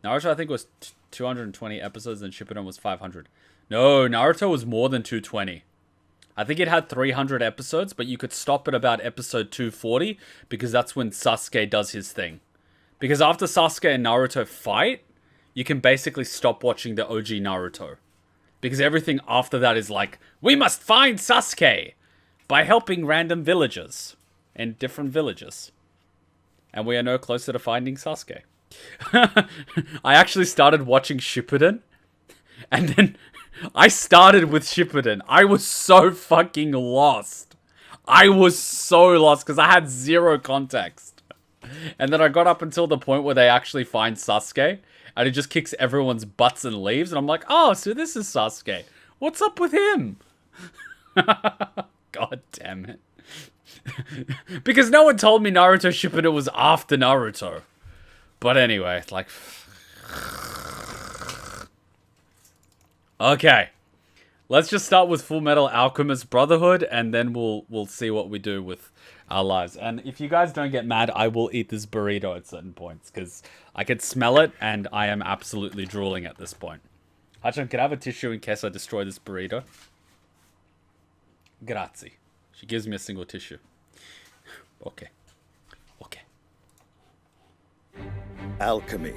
Naruto, I think, was 220 episodes and Shippuden was 500. No, Naruto was more than 220. I think it had 300 episodes, but you could stop at about episode 240 because that's when Sasuke does his thing. Because after Sasuke and Naruto fight, you can basically stop watching the OG Naruto. Because everything after that is like, we must find Sasuke by helping random villagers in different villages. And we are no closer to finding Sasuke. I actually started watching Shippuden, and then I started with Shippuden. I was so fucking lost. I was so lost because I had zero context. And then I got up until the point where they actually find Sasuke, and it just kicks everyone's butts and leaves, and I'm like, oh, so this is Sasuke. What's up with him? God damn it. Because no one told me Naruto Shippuden was after Naruto. But anyway, like... Okay. Let's just start with Fullmetal Alchemist Brotherhood, and then we'll see what we do with our lives. And if you guys don't get mad, I will eat this burrito at certain points, because I can smell it, and I am absolutely drooling at this point. Hachan, can I have a tissue in case I destroy this burrito? Grazie. She gives me a single tissue. Okay. Okay. Alchemy,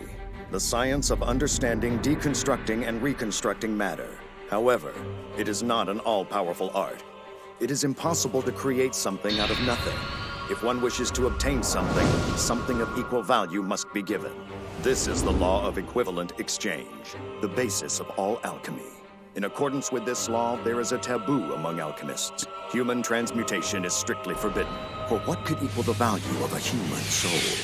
the science of understanding, deconstructing, and reconstructing matter. However, it is not an all-powerful art. It is impossible to create something out of nothing. If one wishes to obtain something, something of equal value must be given. This is the law of equivalent exchange, the basis of all alchemy. In accordance with this law, there is a taboo among alchemists. Human transmutation is strictly forbidden. For what could equal the value of a human soul?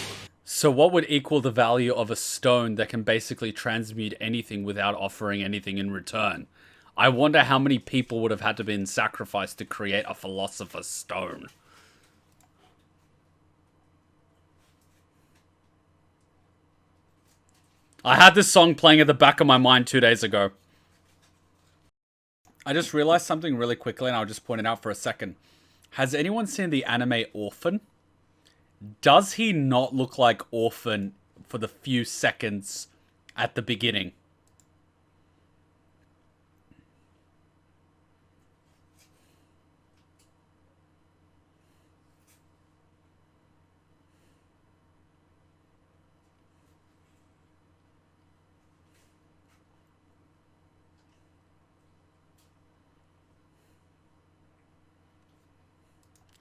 So what would equal the value of a stone that can basically transmute anything without offering anything in return? I wonder how many people would have had to been sacrificed to create a philosopher's stone. I had this song playing at the back of my mind 2 days ago. I just realized something really quickly, and I'll just point it out for a second. Has anyone seen the anime Orphan? Does he not look like Orphan for the few seconds at the beginning?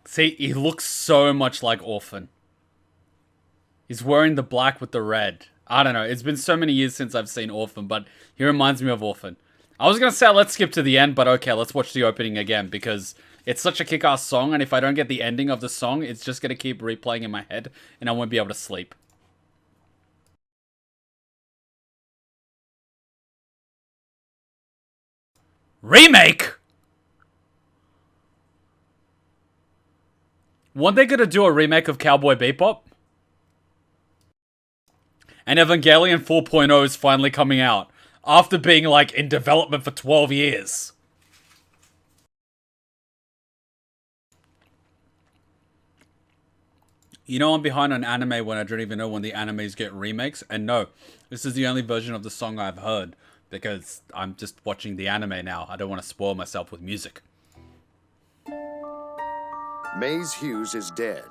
See, he looks so much like Orphan. He's wearing the black with the red. I don't know. It's been so many years since I've seen Orphan, but he reminds me of Orphan. I was going to say let's skip to the end, but okay, let's watch the opening again because it's such a kick-ass song, and if I don't get the ending of the song, it's just going to keep replaying in my head, and I won't be able to sleep. Remake? Weren't they going to do a remake of Cowboy Bebop? And Evangelion 4.0 is finally coming out. After being, like, in development for 12 years. You know I'm behind on anime when I don't even know when the animes get remakes. And no, this is the only version of the song I've heard. Because I'm just watching the anime now. I don't want to spoil myself with music. Maze Hughes is dead.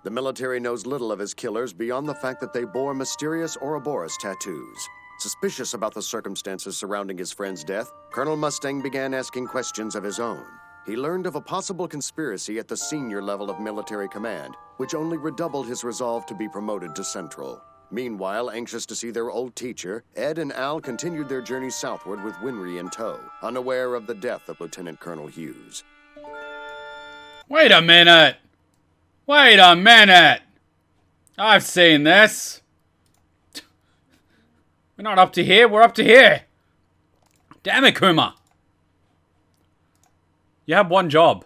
The military knows little of his killers beyond the fact that they bore mysterious Ouroboros tattoos. Suspicious about the circumstances surrounding his friend's death, Colonel Mustang began asking questions of his own. He learned of a possible conspiracy at the senior level of military command, which only redoubled his resolve to be promoted to Central. Meanwhile, anxious to see their old teacher, Ed and Al continued their journey southward with Winry in tow, unaware of the death of Lieutenant Colonel Hughes. Wait a minute! Wait a minute! I've seen this. We're not up to here, we're up to here. Damn it, Kuma. You have one job.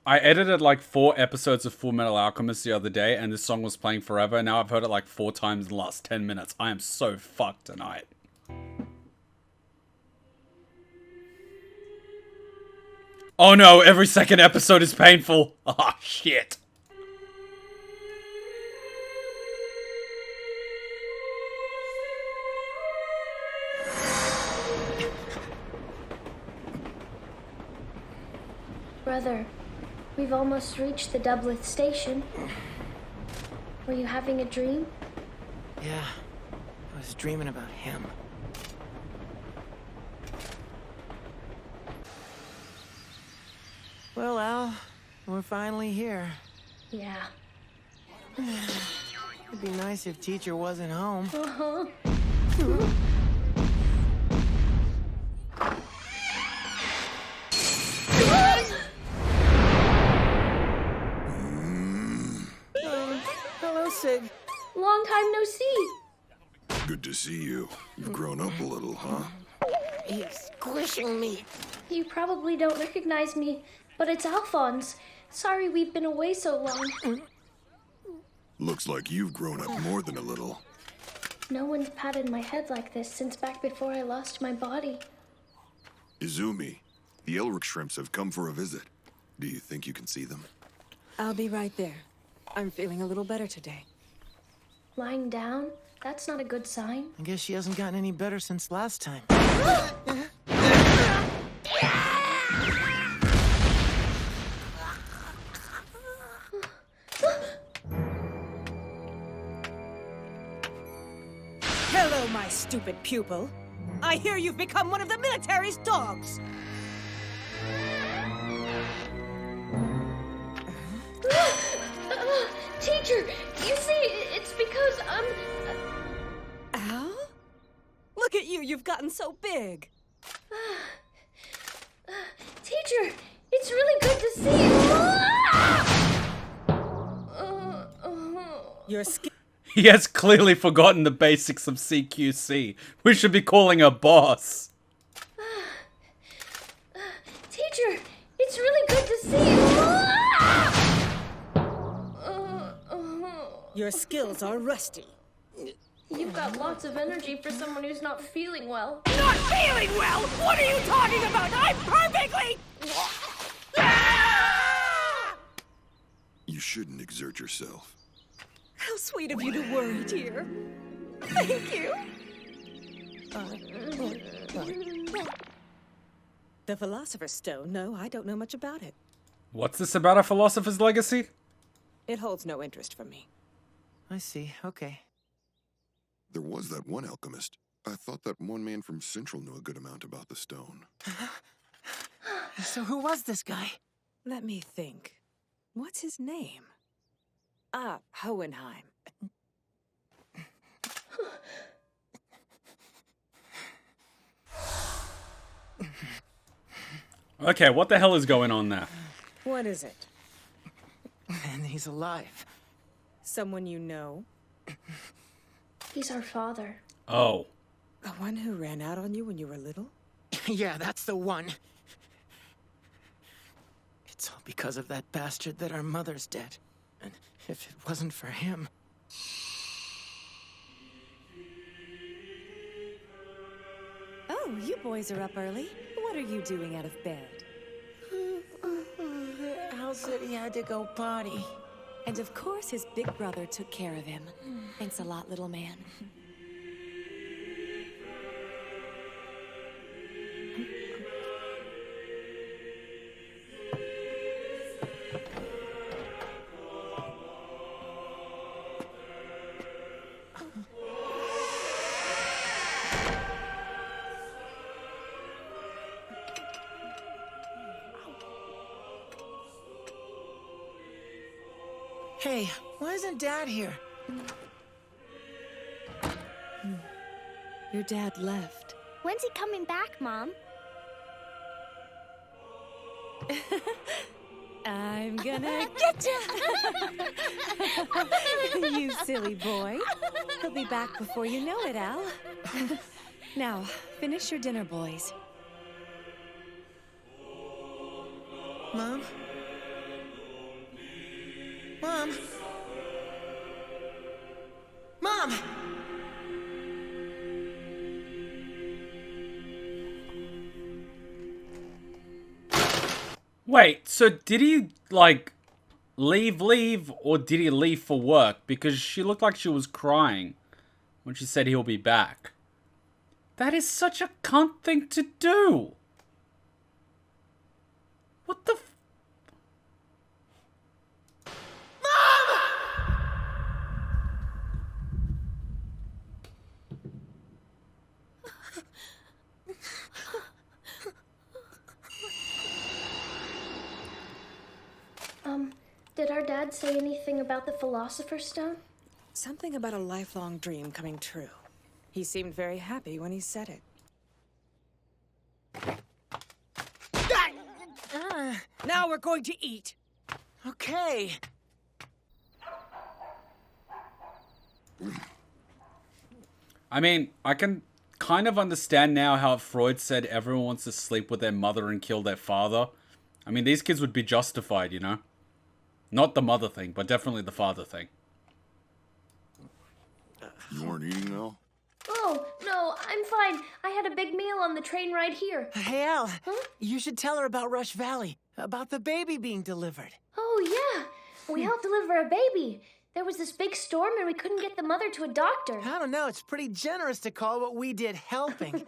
I edited like 4 episodes of Fullmetal Alchemist the other day, and this song was playing forever, and now I've heard it like 4 times in the last 10 minutes. I am so fucked tonight. Oh no, every second episode is painful. Ah, shit. Brother, we've almost reached the Doubleth station. Were you having a dream? Yeah, I was dreaming about him. Well, Al, we're finally here. Yeah. It'd be nice if teacher wasn't home. Uh-huh. Hello, Sig. Long time no see. Good to see you. You've grown up a little, huh? He's squishing me. You probably don't recognize me, but it's Alphonse. Sorry we've been away so long. Looks like you've grown up more than a little. No one's patted my head like this since back before I lost my body. Izumi, the Elric shrimps have come for a visit. Do you think you can see them? I'll be right there. I'm feeling a little better today. Lying down? That's not a good sign. I guess she hasn't gotten any better since last time. Hello, my stupid pupil. I hear you've become one of the military's dogs. Teacher, you see, it's because Al? Look at you, you've gotten so big. Teacher, it's really good to see you. Your skin. He has clearly forgotten the basics of CQC. We should be calling her boss. Teacher, it's really good to see you. Your skills are rusty. You've got lots of energy for someone who's not feeling well. Not feeling well? What are you talking about? I'm perfectly... You shouldn't exert yourself. How sweet of you to worry, dear. Thank you. The Philosopher's Stone? No, I don't know much about it. What's this about a philosopher's legacy? It holds no interest for me. I see, okay. There was that one alchemist. I thought that one man from Central knew a good amount about the stone. So who was this guy? Let me think. What's his name? Ah, Hohenheim. Okay, what the hell is going on there? What is it? And he's alive. Someone you know? He's our father. Oh. The one who ran out on you when you were little? Yeah, that's the one. It's all because of that bastard that our mother's dead. And if it wasn't for him... Oh, you boys are up early. What are you doing out of bed? Al said he had to go potty. And of course his big brother took care of him. Thanks a lot, little man. Hey, why isn't Dad here? Your dad left. When's he coming back, Mom? I'm gonna get you! You silly boy. He'll be back before you know it, Al. Now, finish your dinner, boys. Mom? Mom? Mom! Wait, so did he, like, leave, or did he leave for work? Because she looked like she was crying when she said he'll be back. That is such a cunt thing to do. What the Did our dad say anything about the Philosopher's Stone? Something about a lifelong dream coming true. He seemed very happy when he said it. Now we're going to eat. Okay. I mean, I can kind of understand now how Freud said everyone wants to sleep with their mother and kill their father. I mean, these kids would be justified, you know? Not the mother thing, but definitely the father thing. You weren't eating, Al? Oh, no, I'm fine. I had a big meal on the train ride here. Hey, Al. Huh? You should tell her about Rush Valley. About the baby being delivered. Oh, yeah. We helped deliver a baby. There was this big storm and we couldn't get the mother to a doctor. I don't know. It's pretty generous to call what we did helping.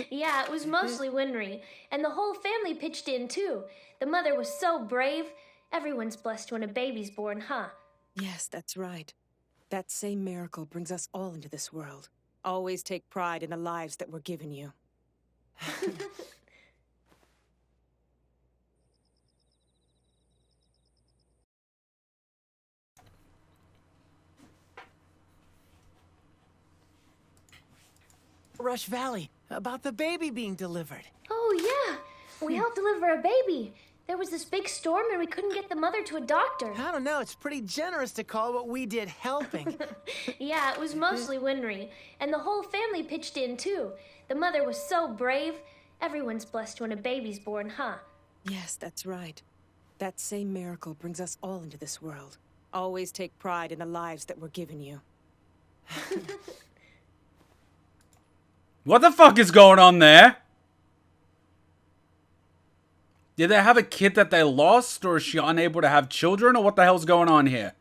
Yeah, it was mostly Winry. And the whole family pitched in, too. The mother was so brave. Everyone's blessed when a baby's born, huh? Yes, that's right. That same miracle brings us all into this world. Always take pride in the lives that were given you. Rush Valley. About the baby being delivered. Oh, yeah. We helped deliver a baby. There was this big storm and we couldn't get the mother to a doctor. I don't know. It's pretty generous to call what we did helping. Yeah, it was mostly Winry. And the whole family pitched in, too. The mother was so brave. Everyone's blessed when a baby's born, huh? Yes, that's right. That same miracle brings us all into this world. Always take pride in the lives that were given you. What the fuck is going on there? Did they have a kid that they lost, or is she unable to have children, or what the hell's going on here?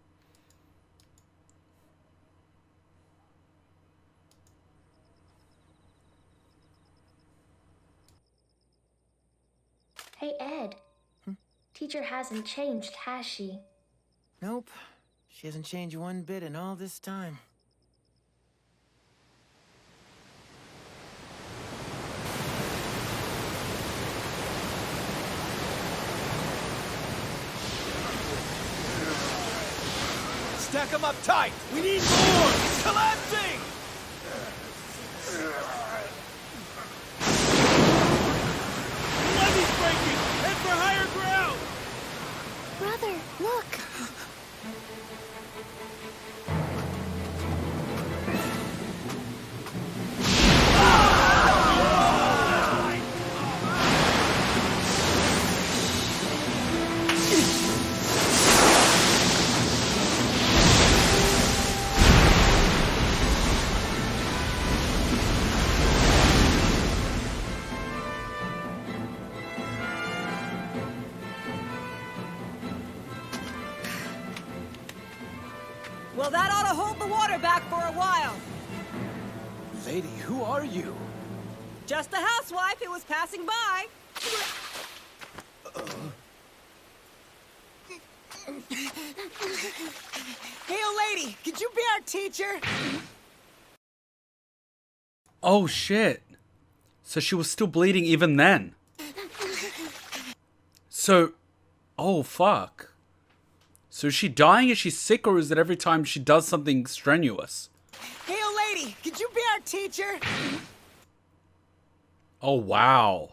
Hey, Ed. Teacher hasn't changed, has she? Nope. She hasn't changed one bit in all this time. Stack them up tight! We need more! It's collapsing! Levee's breaking! Head for higher ground! Brother, look! Well, that ought to hold the water back for a while. Lady, who are you? Just a housewife who was passing by. Hey, old lady, could you be our teacher? Oh shit. So she was still bleeding even then. So, oh fuck. So is she dying? Is she sick, or is it every time she does something strenuous? Hey, old lady, could you be our teacher? Oh wow.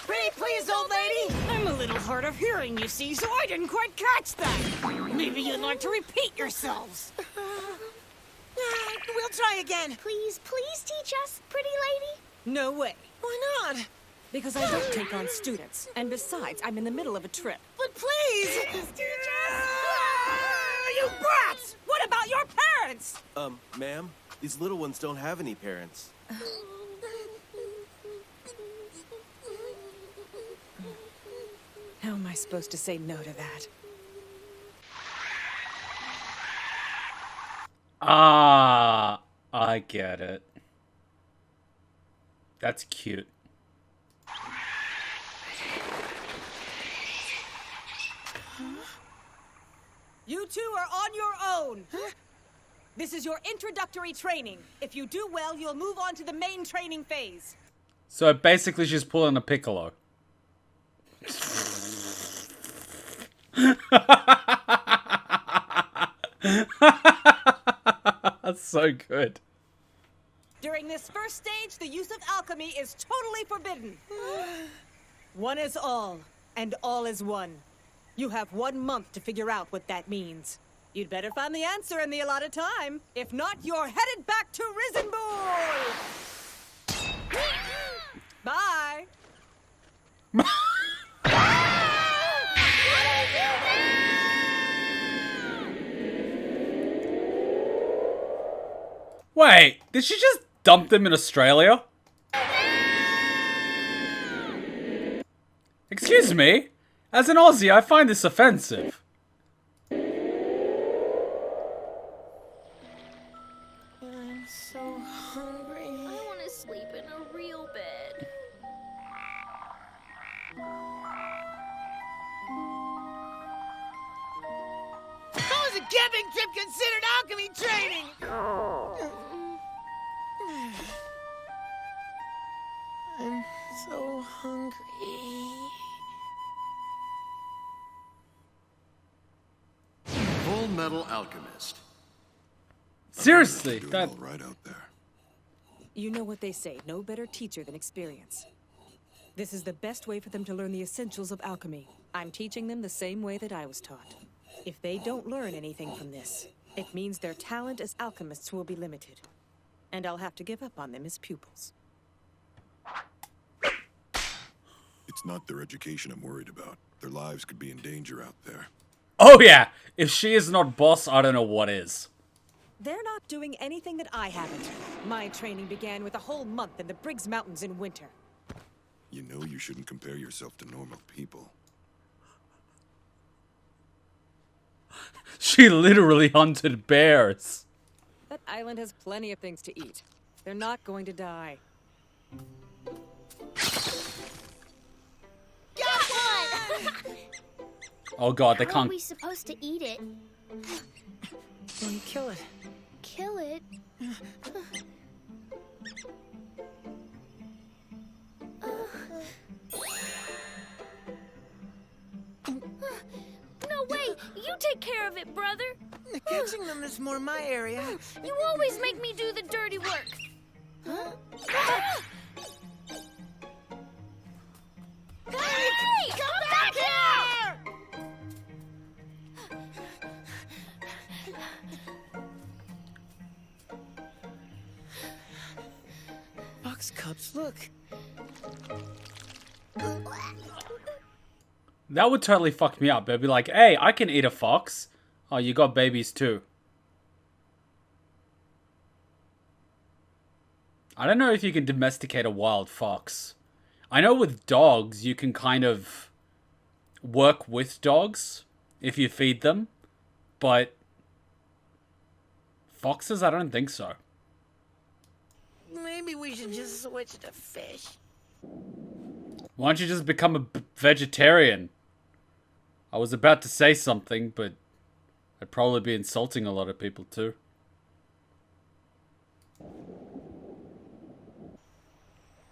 Pretty please, old lady. I'm a little hard of hearing, you see, so I didn't quite catch that. Maybe you'd like to repeat yourselves. We'll try again. Please, please teach us, pretty lady? No way. Why not? Because I don't take on students. And besides, I'm in the middle of a trip. But please! You brats! What about your parents? Ma'am, these little ones don't have any parents. How am I supposed to say no to that? Ah, I get it. That's cute. You two are on your own. This is your introductory training. If you do well, you'll move on to the main training phase. So basically she's pulling a Piccolo. That's so good. During this first stage, the use of alchemy is totally forbidden. One is all, and all is one. You have 1 month to figure out what that means. You'd better find the answer in the allotted time. If not, you're headed back to Risenbull! Bye! Wait, did she just dump them in Australia? Excuse me? As an Aussie, I find this offensive. I'm so hungry. I want to sleep in a real bed. How is a camping trip considered alchemy training? I'm so hungry. Fullmetal Alchemist. Seriously, Doing that... all right out there. You know what they say, no better teacher than experience. This is the best way for them to learn the essentials of alchemy. I'm teaching them the same way that I was taught. If they don't learn anything from this, it means their talent as alchemists will be limited. And I'll have to give up on them as pupils. It's not their education I'm worried about. Their lives could be in danger out there. Oh yeah, if she is not boss, I don't know what is. They're not doing anything that I haven't. My training began with a whole month in the Briggs Mountains in winter. You know you shouldn't compare yourself to normal people. She literally hunted bears. That island has plenty of things to eat. They're not going to die. Got one! Oh god, they How are can't... we supposed to eat it? When you kill it. Kill it? No way! You take care of it, brother! Catching them is more my area. You always make me do the dirty work! Huh? Hey! Come back here! Fox cubs, look. That would totally fuck me up. They'd be like, hey, I can eat a fox. Oh, you got babies too. I don't know if you can domesticate a wild fox. I know with dogs, you can kind of work with dogs if you feed them. But foxes, I don't think so. Maybe we should just switch to fish. Why don't you just become a vegetarian? I was about to say something, but I'd probably be insulting a lot of people too.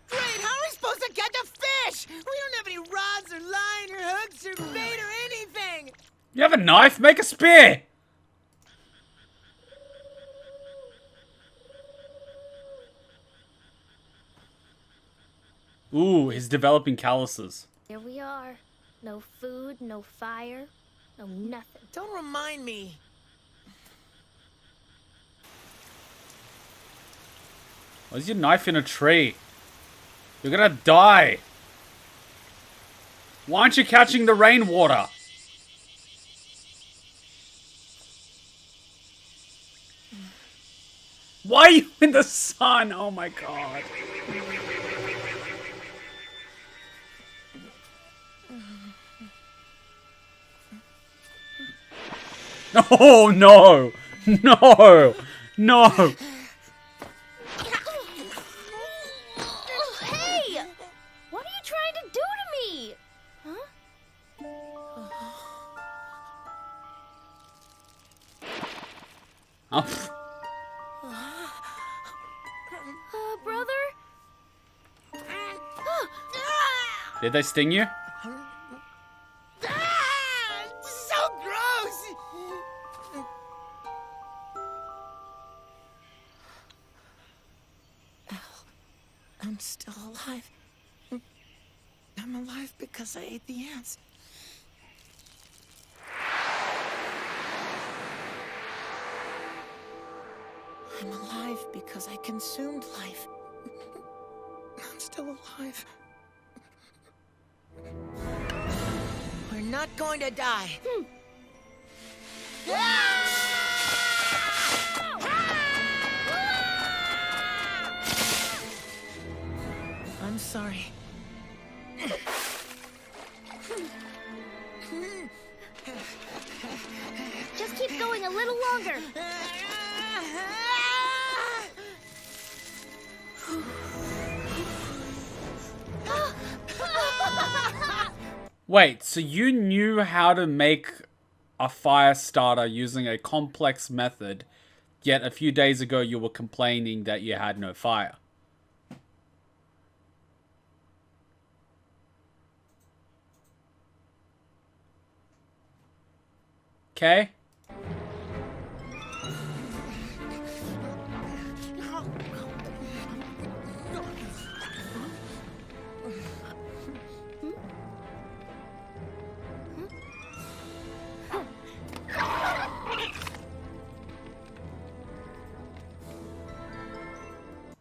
Great, how are we supposed to catch a fish? We don't have any rods or line or hooks or bait or anything. You have a knife? Make a spear! Ooh, he's developing calluses. Here we are. No food, no fire, no nothing. Don't remind me. Why's your knife in a tree? You're gonna die. Why aren't you catching the rainwater? Why are you in the sun? Oh my god. Oh no! No! No! Hey! What are you trying to do to me? Huh? Oh. Brother? Did they sting you? So gross! I'm still alive. I'm alive because I ate the ants. I'm alive because I consumed life. I'm still alive. We're not going to die. I'm sorry. Just keep going a little longer. Wait, so you knew how to make a fire starter using a complex method, yet a few days ago you were complaining that you had no fire. Okay?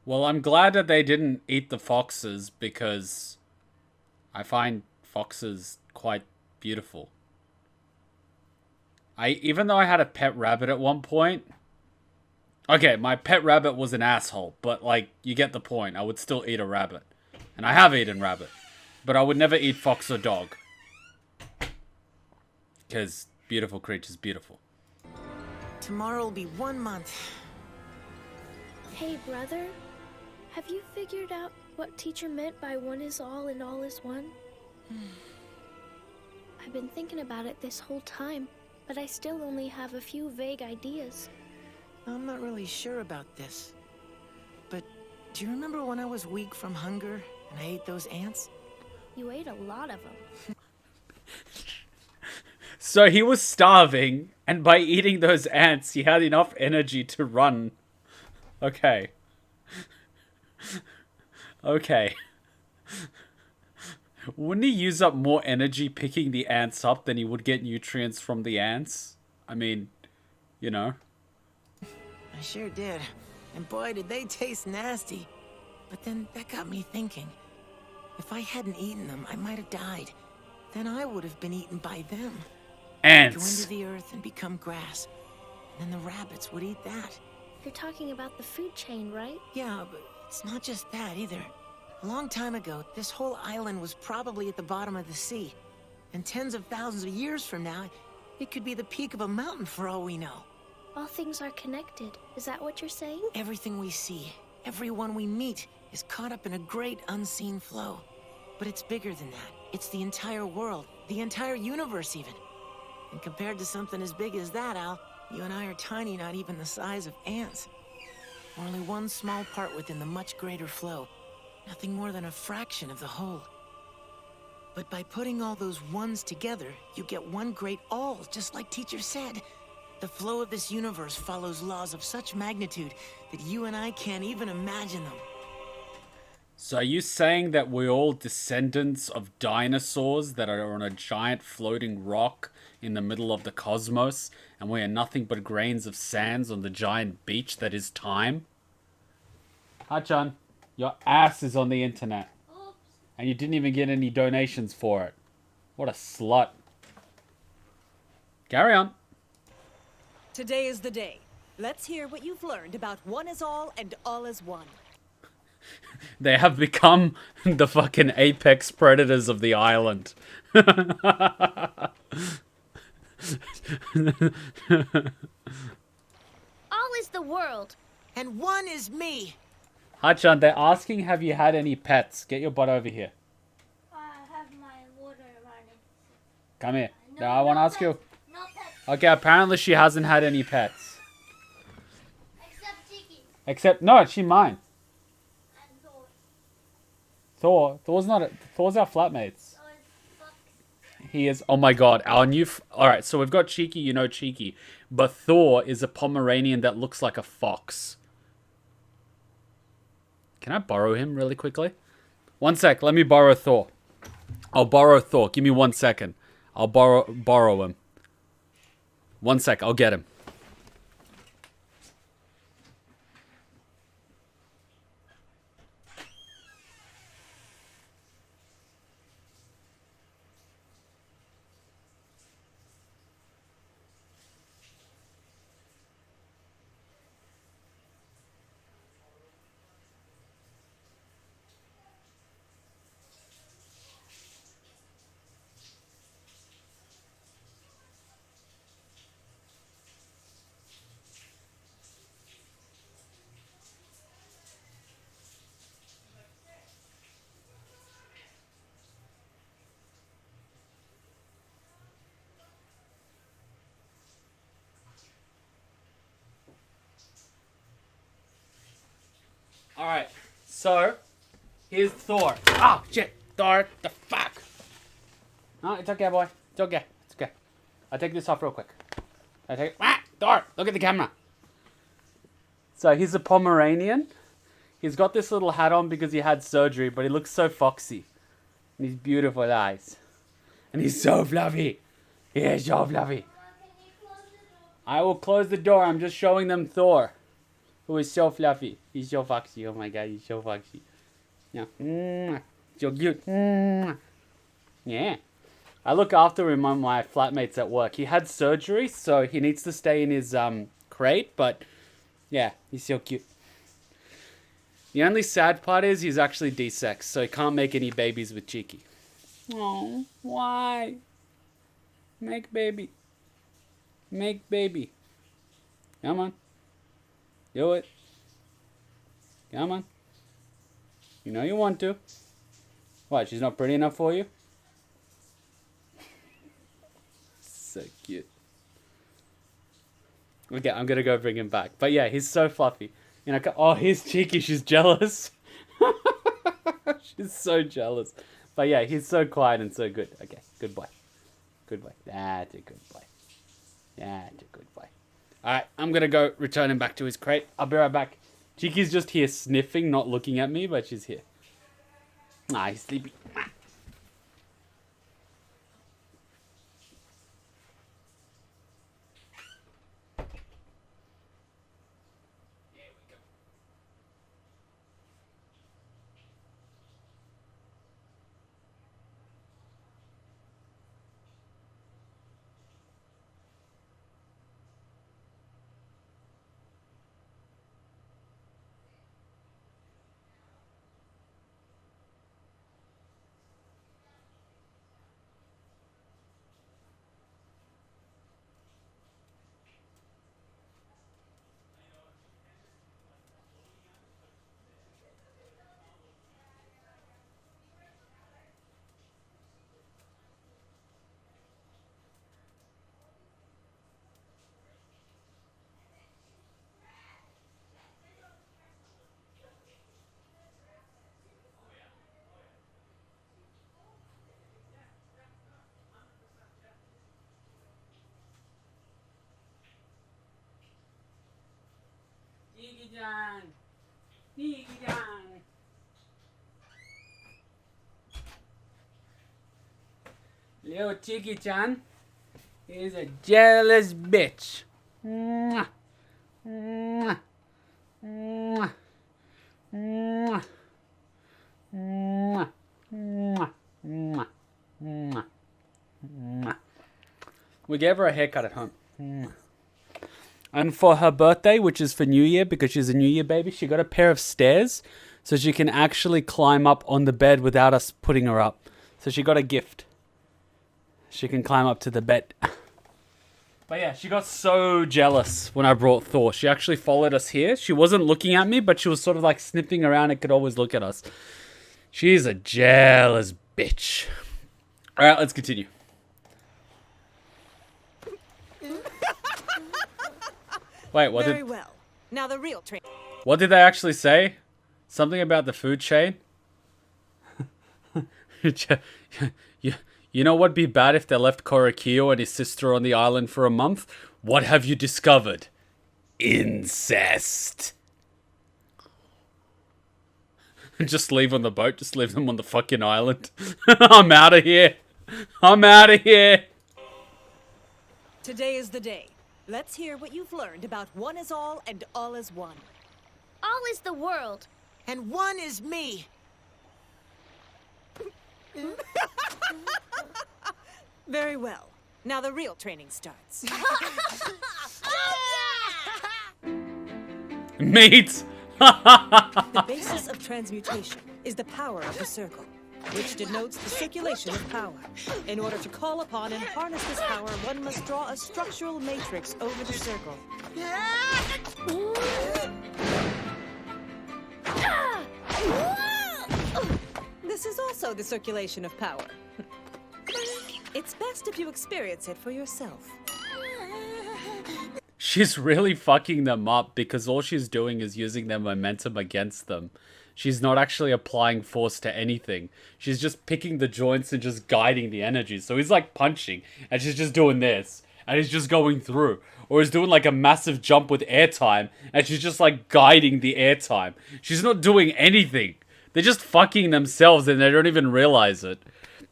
Well, I'm glad that they didn't eat the foxes because I find foxes quite beautiful. Even though I had a pet rabbit at one point. Okay, my pet rabbit was an asshole, but like, you get the point. I would still eat a rabbit. And I have eaten rabbit. But I would never eat fox or dog. Because beautiful creatures, beautiful. Tomorrow will be 1 month. Hey, brother. Have you figured out what teacher meant by one is all and all is one? I've been thinking about it this whole time, but I still only have a few vague ideas. I'm not really sure about this. But do you remember when I was weak from hunger and I ate those ants? You ate a lot of them. So he was starving, and by eating those ants, he had enough energy to run. Okay. Okay. Wouldn't he use up more energy picking the ants up than he would get nutrients from the ants? I mean, you know. I sure did. And boy, did they taste nasty. But then that got me thinking. If I hadn't eaten them, I might have died. Then I would have been eaten by them. Ants. Go into the earth and become grass. And then the rabbits would eat that. You're talking about the food chain, right? Yeah, but it's not just that either. A long time ago, this whole island was probably at the bottom of the sea. And tens of thousands of years from now, it could be the peak of a mountain for all we know. All things are connected. Is that what you're saying? Everything we see, everyone we meet, is caught up in a great unseen flow. But it's bigger than that. It's the entire world, the entire universe even. And compared to something as big as that, Al, you and I are tiny, not even the size of ants. We're only one small part within the much greater flow. Nothing more than a fraction of the whole. But by putting all those ones together, you get one great all, just like teacher said. The flow of this universe follows laws of such magnitude that you and I can't even imagine them. So are you saying that we're all descendants of dinosaurs that are on a giant floating rock in the middle of the cosmos, and we are nothing but grains of sands on the giant beach that is time? Hi, Chan. Your ass is on the internet. And you didn't even get any donations for it. What a slut. Carry on. Today is the day. Let's hear what you've learned about one is all and all is one. They have become the fucking apex predators of the island. All is the world. And one is me. Hachan, they're asking, have you had any pets? Get your butt over here. I have my water running. Come here. No, Now I want to no ask you. pets. No pets. Okay, apparently she hasn't had any pets. Except Tiki Except, no, she's mine. and Thor. Thor's not, Thor's our flatmates. So it's Fox. He is, oh my god, our new, alright, so we've got Cheeky, you know Cheeky. But Thor is a Pomeranian that looks like a fox. Can I borrow him really quickly? One sec, let me borrow Thor. I'll borrow Thor, give me 1 second. I'll borrow him. 1 sec, I'll get him. Alright, so, here's Thor. Oh, shit, Thor, the fuck. No, it's okay, boy. It's okay. It's okay. I'll take this off real quick. Thor, look at the camera. So, he's a Pomeranian. He's got this little hat on because he had surgery, but he looks so foxy. And he's beautiful eyes. And he's so fluffy. He is so fluffy. I will close the door. I'm just showing them Thor. Who is so fluffy. He's so foxy. Oh my god, he's so foxy. Yeah. So cute. Yeah. I look after him on my flatmates at work. He had surgery, so he needs to stay in his crate, but yeah, he's so cute. The only sad part is he's actually desexed, so he can't make any babies with Cheeky. Oh, why? Make baby. Make baby. Come on. Do it. Come on. You know you want to. What, she's not pretty enough for you? So cute. Okay, I'm gonna go bring him back. But yeah, he's so fluffy. You know, oh, he's Cheeky, she's jealous. She's so jealous. But yeah, he's so quiet and so good. Okay, good boy. Good boy. That's a good boy. That's a good boy. Alright, I'm gonna go return him back to his crate. I'll be right back. Cheeky's just here sniffing, not looking at me, but she's here. Ah, he's sleepy. Cheeky-chan! Cheeky-chan! Little Cheeky-chan is a jealous bitch. Mwah. Mwah. Mwah. Mwah. Mwah. Mwah, mwah, mwah, mwah. We gave her a haircut at home. Mwah. And for her birthday, which is for New Year, because she's a New Year baby, she got a pair of stairs so she can actually climb up on the bed without us putting her up. So she got a gift. She can climb up to the bed. But yeah, she got so jealous when I brought Thor. She actually followed us here. She wasn't looking at me, but she was sort of like sniffing around and could always look at us. She's a jealous bitch. Alright, let's continue. Wait, what Very did... well. Now the real train. What did they actually say? Something about the food chain? You know what'd be bad if they left Korakio and his sister on the island for a month? What have you discovered? Incest. Just leave on the boat. Just leave them on the fucking island. I'm out of here. I'm out of here. Today is the day. Let's hear what you've learned about one is all and all is one. All is the world. And one is me. Very well. Now the real training starts. Meat. The basis of transmutation is the power of the circle, which denotes the circulation of power. In order to call upon and harness this power, one must draw a structural matrix over the circle. This is also the circulation of power. It's best if you experience it for yourself. She's really fucking them up because all she's doing is using their momentum against them. She's not actually applying force to anything. She's just picking the joints and just guiding the energy. So he's like punching and she's just doing this and he's just going through. Or he's doing like a massive jump with airtime and she's just like guiding the airtime. She's not doing anything. They're just fucking themselves and they don't even realize it.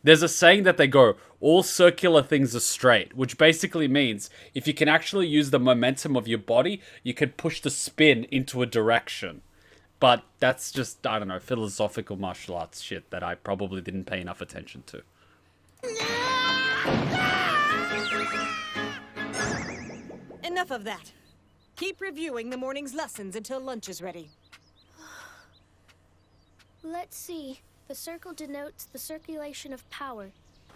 There's a saying that they go, all circular things are straight, which basically means if you can actually use the momentum of your body, you can push the spin into a direction. But that's just, I don't know, philosophical martial arts shit that I probably didn't pay enough attention to. Enough of that. Keep reviewing the morning's lessons until lunch is ready. Let's see. The circle denotes the circulation of power.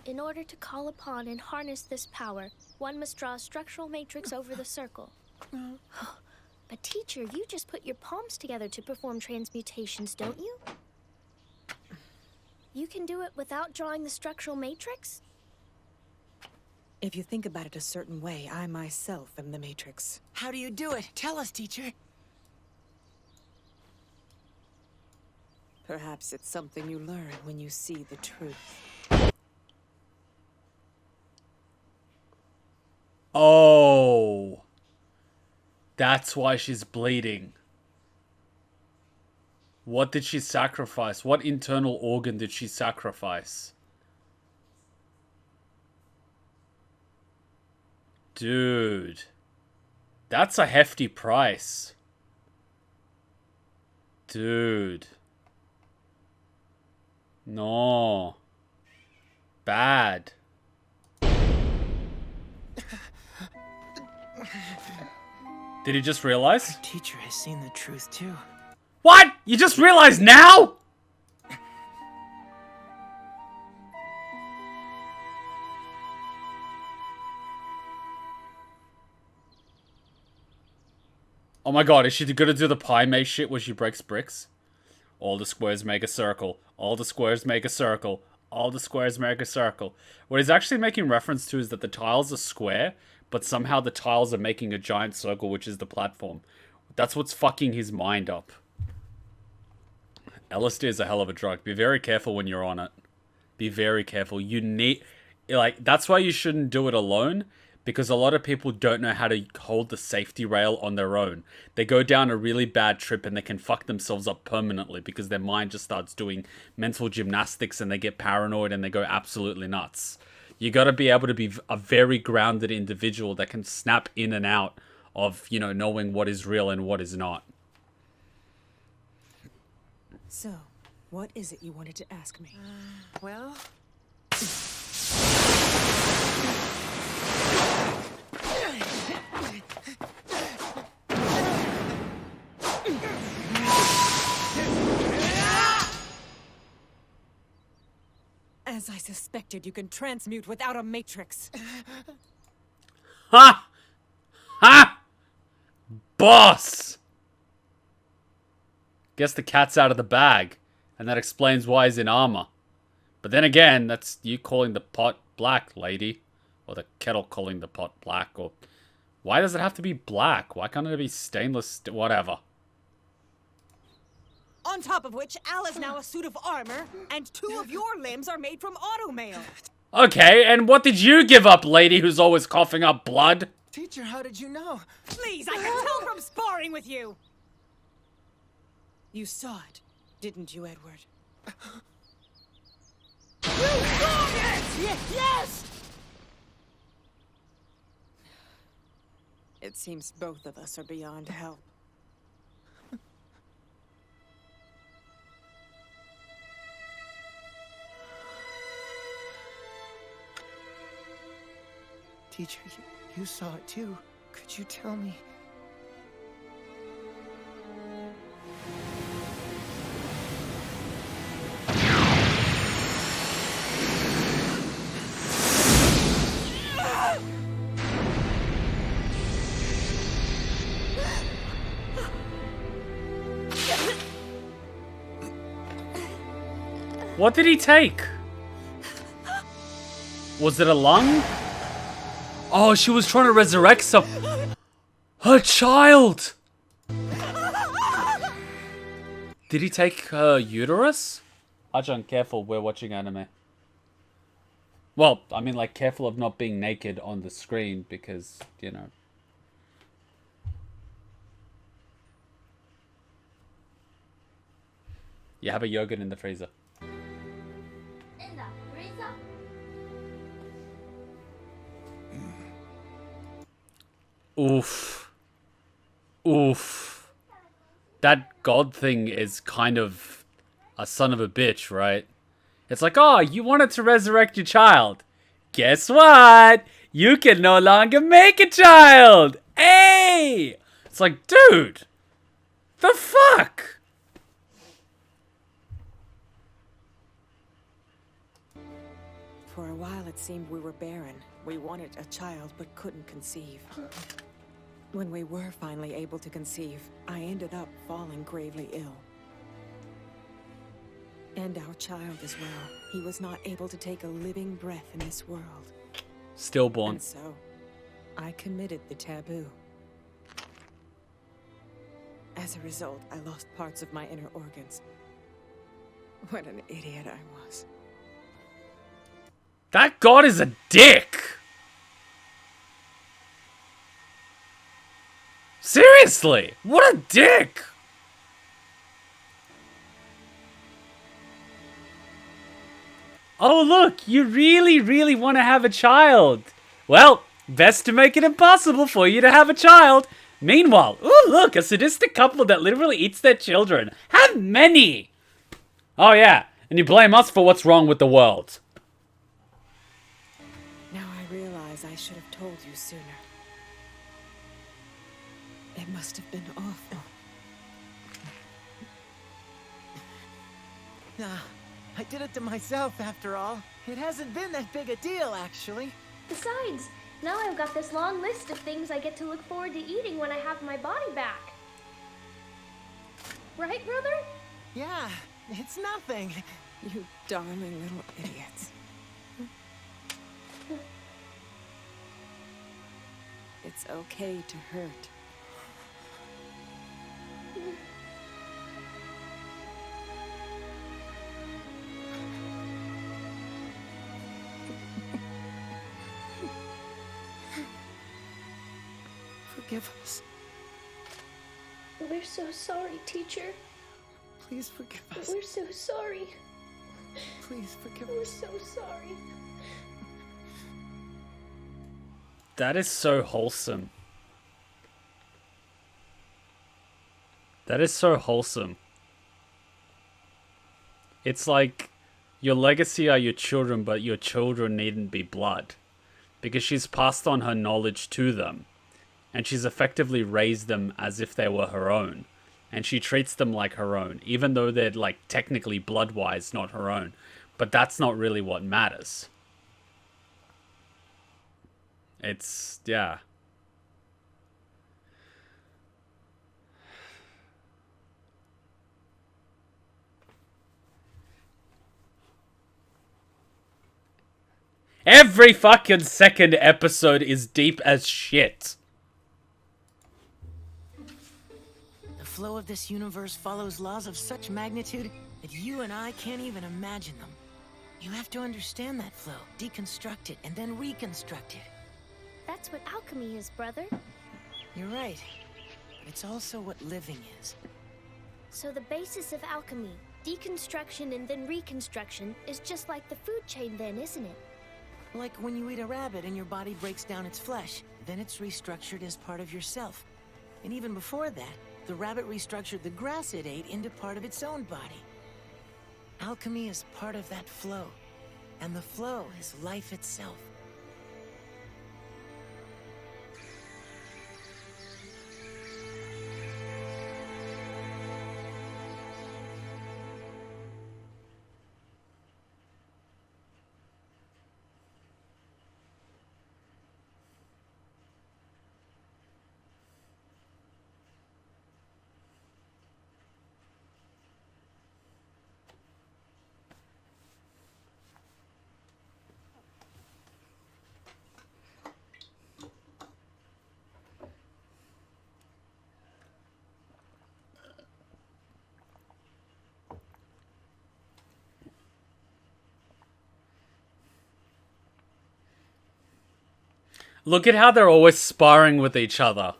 In order to call upon and harness this power, one must draw a structural matrix over the circle. But teacher, you just put your palms together to perform transmutations, don't you? You can do it without drawing the structural matrix? If you think about it a certain way, I myself am the matrix. How do you do it? Tell us, teacher. Perhaps it's something you learn when you see the truth. Oh. That's why she's bleeding. What did she sacrifice? What internal organ did she sacrifice? Dude. That's a hefty price. Dude. No. Bad. Did he just realize? Our teacher has seen the truth too. What? You just realized now? Oh my god, is she gonna do the pie maze shit where she breaks bricks? All the squares make a circle. All the squares make a circle. All the squares make a circle. What he's actually making reference to is that the tiles are square, but somehow the tiles are making a giant circle, which is the platform. That's what's fucking his mind up. LSD is a hell of a drug. Be very careful when you're on it. Be very careful. You need... Like, that's why you shouldn't do it alone, because a lot of people don't know how to hold the safety rail on their own. They go down a really bad trip and they can fuck themselves up permanently because their mind just starts doing mental gymnastics and they get paranoid and they go absolutely nuts. You gotta be able to be a very grounded individual that can snap in and out of, you know, knowing what is real and what is not. So, What is it you wanted to ask me? Well... As I suspected, you can transmute without a matrix. Ha! Ha! Boss! Guess the cat's out of the bag. And that explains why he's in armor. But then again, that's you calling the pot black, lady. Or the kettle calling the pot black. Or why does it have to be black? Why can't it be stainless? Whatever. On top of which, Al is now a suit of armor, and 2 of your limbs are made from automail. Okay, and what did you give up, lady who's always coughing up blood? Teacher, how did you know? Please, I can tell from sparring with you! You saw it, didn't you, Edward? You saw it! Yes! It seems both of us are beyond help. Teacher, you saw it too. Could you tell me? What did he take? Was it a lung? Oh, she was trying to resurrect some... Her child! Did he take her uterus? Ajahn, careful, we're watching anime. Well, I mean, like, careful of not being naked on the screen, because, you know... You have a yogurt in the freezer. In the freezer? Oof. Oof. That god thing is kind of a son of a bitch, right? It's like, oh, you wanted to resurrect your child. Guess what? You can no longer make a child. Hey! It's like, dude, the fuck? For a while it seemed we were barren. We wanted a child but couldn't conceive. When we were finally able to conceive, I ended up falling gravely ill. And our child as well. He was not able to take a living breath in this world. Stillborn. And so, I committed the taboo. As a result, I lost parts of my inner organs. What an idiot I was. That god is a dick. Seriously, what a dick. Oh, look, you really, really want to have a child. Well, best to make it impossible for you to have a child. Meanwhile, ooh, look, a sadistic couple that literally eats their children. Have many. Oh, yeah, and you blame us for what's wrong with the world. Now I realize I should have told you sooner. It must have been awful. Nah, I did it to myself after all. It hasn't been that big a deal, actually. Besides, now I've got this long list of things I get to look forward to eating when I have my body back. Right, brother? Yeah, it's nothing. You darling little idiots. It's okay to hurt. Forgive us. We're so sorry, teacher. Please forgive us. We're so sorry. Please forgive We're us. so sorry. That is so wholesome. That is so wholesome. It's like your legacy are your children, but your children needn't be blood. Because she's passed on her knowledge to them. And she's effectively raised them as if they were her own. And she treats them like her own, even though they're like technically blood-wise not her own. But that's not really what matters. It's, yeah. Every fucking second episode is deep as shit. The flow of this universe follows laws of such magnitude that you and I can't even imagine them. You have to understand that flow, deconstruct it, and then reconstruct it. That's what alchemy is, brother. You're right. But it's also what living is. So the basis of alchemy, deconstruction and then reconstruction, is just like the food chain then, isn't it? Like when you eat a rabbit and your body breaks down its flesh, then it's restructured as part of yourself. And even before that, the rabbit restructured the grass it ate into part of its own body. Alchemy is part of that flow, and the flow is life itself. Look at how they're always sparring with each other.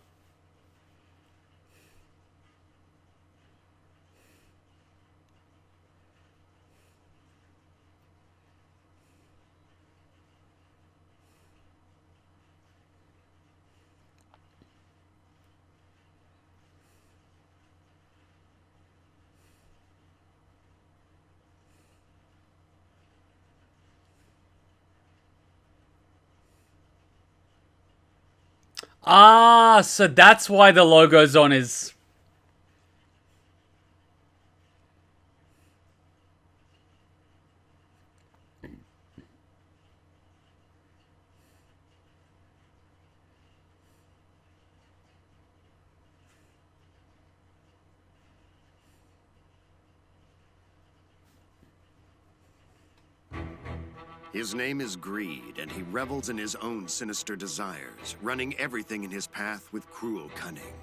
Ah, so that's why the logo's on his... His name is Greed, and he revels in his own sinister desires, running everything in his path with cruel cunning.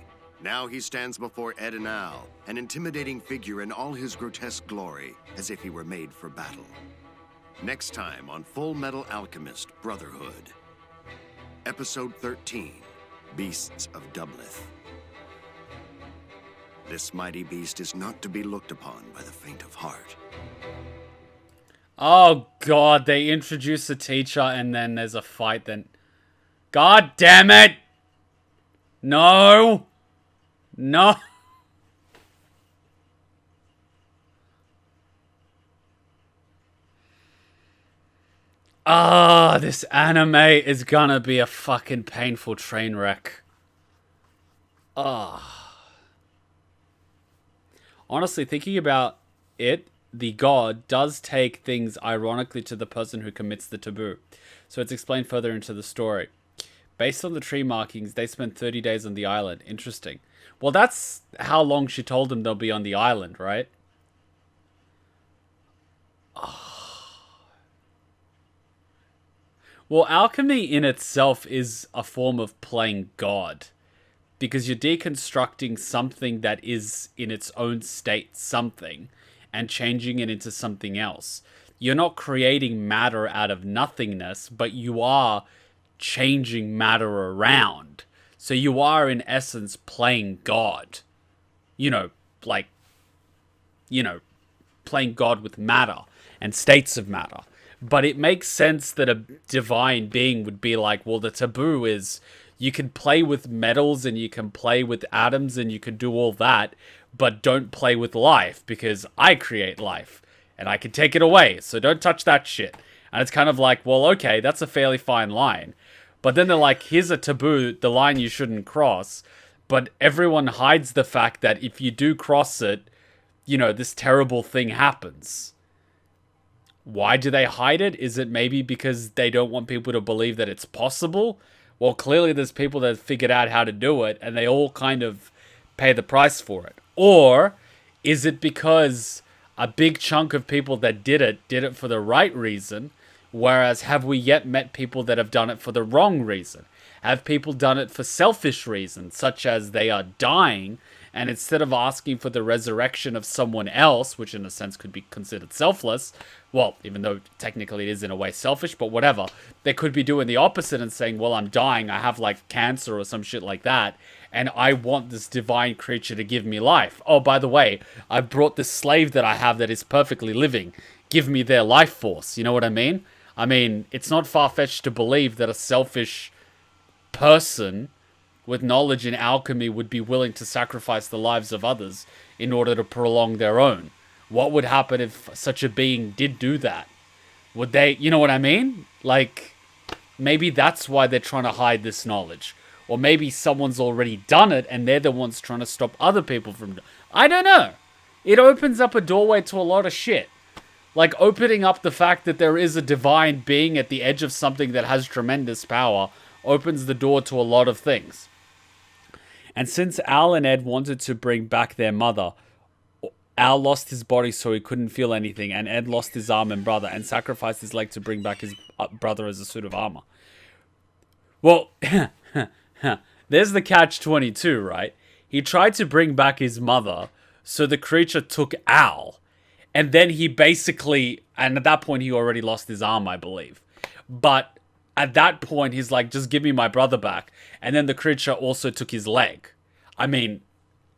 Now he stands before Ed and Al, an intimidating figure in all his grotesque glory, as if he were made for battle. Next time on Fullmetal Alchemist Brotherhood. Episode 13, Beasts of Doubleth. This mighty beast is not to be looked upon by the faint of heart. Oh god, they introduce a teacher and then there's a fight then. God damn it! No! No! Ah, this anime is gonna be a fucking painful train wreck. Ah. Honestly, thinking about it, the god does take things ironically to the person who commits the taboo. So it's explained further into the story. Based on the tree markings, they spent 30 days on the island. Interesting. Well, that's how long she told them they'll be on the island, right? Oh. Well, alchemy in itself is a form of playing God. Because you're deconstructing something that is in its own state something and changing it into something else. You're not creating matter out of nothingness, but you are changing matter around. So you are, in essence, playing God. You know, like, you know, playing God with matter and states of matter. But it makes sense that a divine being would be like, well, the taboo is you can play with metals and you can play with atoms and you can do all that, but don't play with life because I create life. and I can take it away, so don't touch that shit. And it's kind of like, well, okay, that's a fairly fine line. But then they're like, here's a taboo, the line you shouldn't cross. But everyone hides the fact that if you do cross it, you know, this terrible thing happens. Why do they hide it? Is it maybe because they don't want people to believe that it's possible? Well, clearly there's people that have figured out how to do it, and they all kind of pay the price for it. Or is it because a big chunk of people that did it for the right reason, whereas have we yet met people that have done it for the wrong reason? Have people done it for selfish reasons, such as they are dying, and instead of asking for the resurrection of someone else, which in a sense could be considered selfless, well, even though technically it is in a way selfish, but whatever, they could be doing the opposite and saying, well, I'm dying, I have like cancer or some shit like that, and I want this divine creature to give me life. Oh, by the way, I brought this slave that I have that is perfectly living. Give me their life force. You know what I mean? I mean, it's not far-fetched to believe that a selfish person with knowledge in alchemy would be willing to sacrifice the lives of others in order to prolong their own. What would happen if such a being did do that? Would they, you know what I mean? Like, maybe that's why they're trying to hide this knowledge. Or maybe someone's already done it and they're the ones trying to stop other people from... I don't know. It opens up a doorway to a lot of shit. Like opening up the fact that there is a divine being at the edge of something that has tremendous power opens the door to a lot of things. And since Al and Ed wanted to bring back their mother, Al lost his body so he couldn't feel anything, and Ed lost his arm and brother and sacrificed his leg to bring back his brother as a suit of armor. Well, there's the catch-22, right? He tried to bring back his mother, so the creature took Al, and then he basically, and at that point he already lost his arm, I believe. But at that point, he's like, just give me my brother back. And then the creature also took his leg. I mean,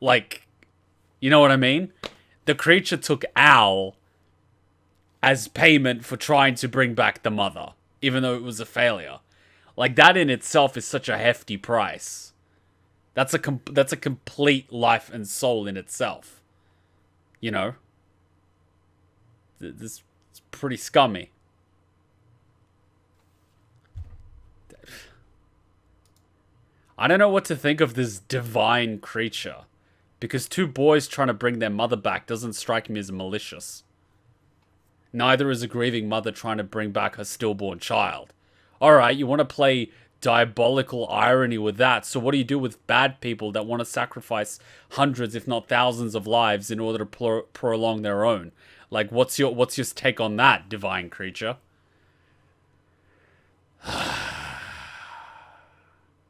like, you know what I mean? The creature took Al as payment for trying to bring back the mother, even though it was a failure. Like, that in itself is such a hefty price. That's a complete life and soul in itself. You know? This is pretty scummy. I don't know what to think of this divine creature. Because two boys trying to bring their mother back doesn't strike me as malicious. Neither is a grieving mother trying to bring back her stillborn child. Alright, you want to play diabolical irony with that, so what do you do with bad people that want to sacrifice hundreds, if not thousands of lives in order to prolong their own? Like, what's your take on that, divine creature?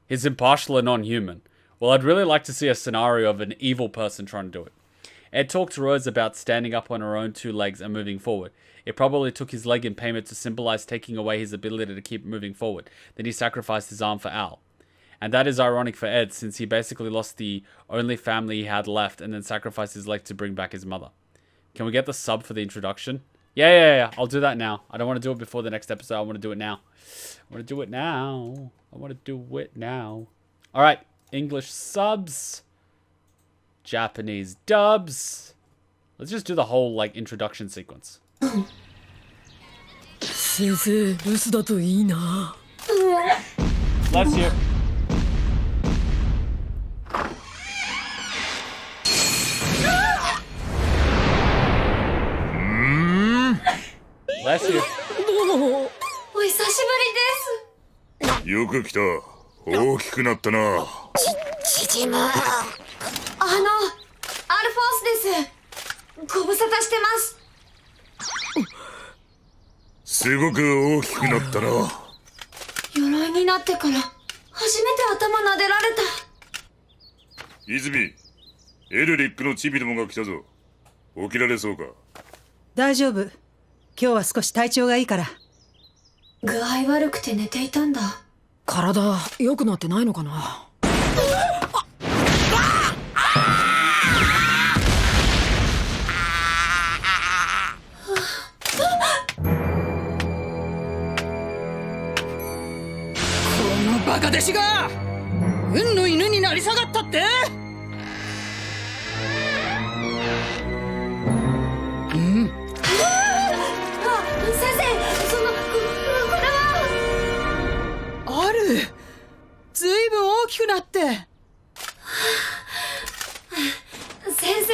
He's impartial and non-human. Well, I'd really like to see a scenario of an evil person trying to do it. Ed talked to Rose about standing up on her own two legs and moving forward. It probably took his leg in payment to symbolize taking away his ability to keep moving forward. Then he sacrificed his arm for Al. And that is ironic for Ed, since he basically lost the only family he had left and then sacrificed his leg to bring back his mother. Can we get the sub for the introduction? Yeah. I'll do that now. I don't want to do it before the next episode. I want to do it now. Alright. English subs. Japanese dubs. Let's just do the whole, like, introduction sequence. Bless you. Bless you. お久しぶりです。よく来た。大きくなったな。縮む。アルフォースです。ご無沙汰してます。すごく大きくなったな。鎧になってから初めて頭撫でられた。泉、エルリックのチビどもが来たぞ。起きられそうか。大丈夫。今日は少し体調がいいから。具合悪くて寝ていたんだ。体良くなってないのかな。バカ弟子が運の犬になり下がったって。って。先生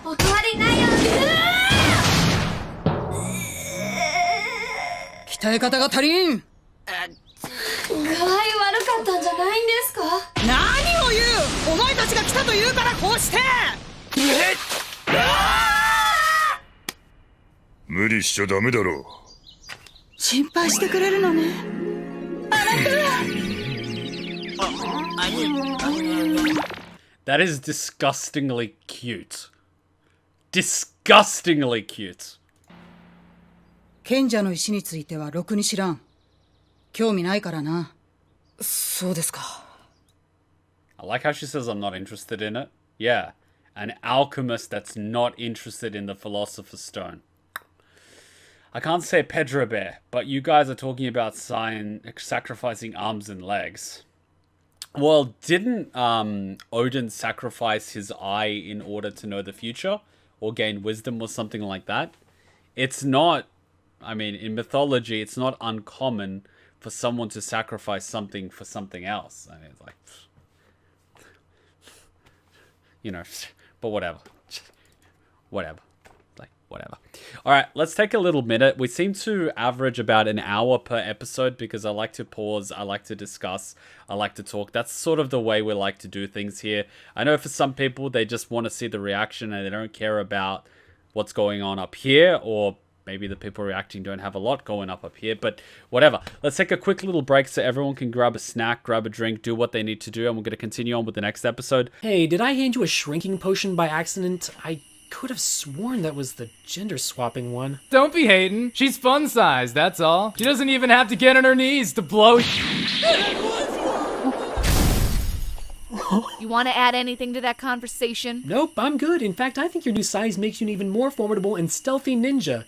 もお変わりないよ鍛え方が足りん。具合悪かったんじゃないんですか？何を言う。お前たちが来たと言うからこうして。無理しちゃダメだろう。心配してくれるのね。That is disgustingly cute. Disgustingly cute. 賢者の石についてはろくに知らん。興味ないからな。そうですか。I like how she says I'm not interested in it. Yeah, an alchemist that's not interested in the Philosopher's Stone. I can't say Pedro Bear, but you guys are talking about sacrificing arms and legs. Well, didn't Odin sacrifice his eye in order to know the future? Or gain wisdom or something like that? It's not... I mean, in mythology, it's not uncommon for someone to sacrifice something for something else. I mean, it's like... You know, but whatever. Whatever. Like, whatever. Alright, let's take a little minute. We seem to average about an hour per episode because I like to pause, I like to discuss, I like to talk. That's sort of the way we like to do things here. I know for some people, they just want to see the reaction and they don't care about what's going on up here, or maybe the people reacting don't have a lot going up here, but whatever. Let's take a quick little break so everyone can grab a snack, grab a drink, do what they need to do, and we're going to continue on with the next episode. Hey, did I hand you a shrinking potion by accident? I could have sworn that was the gender swapping one. Don't be hating. She's fun size, that's all. She doesn't even have to get on her knees to blow. You want to add anything to that conversation? Nope, I'm good. In fact, I think your new size makes you an even more formidable and stealthy ninja.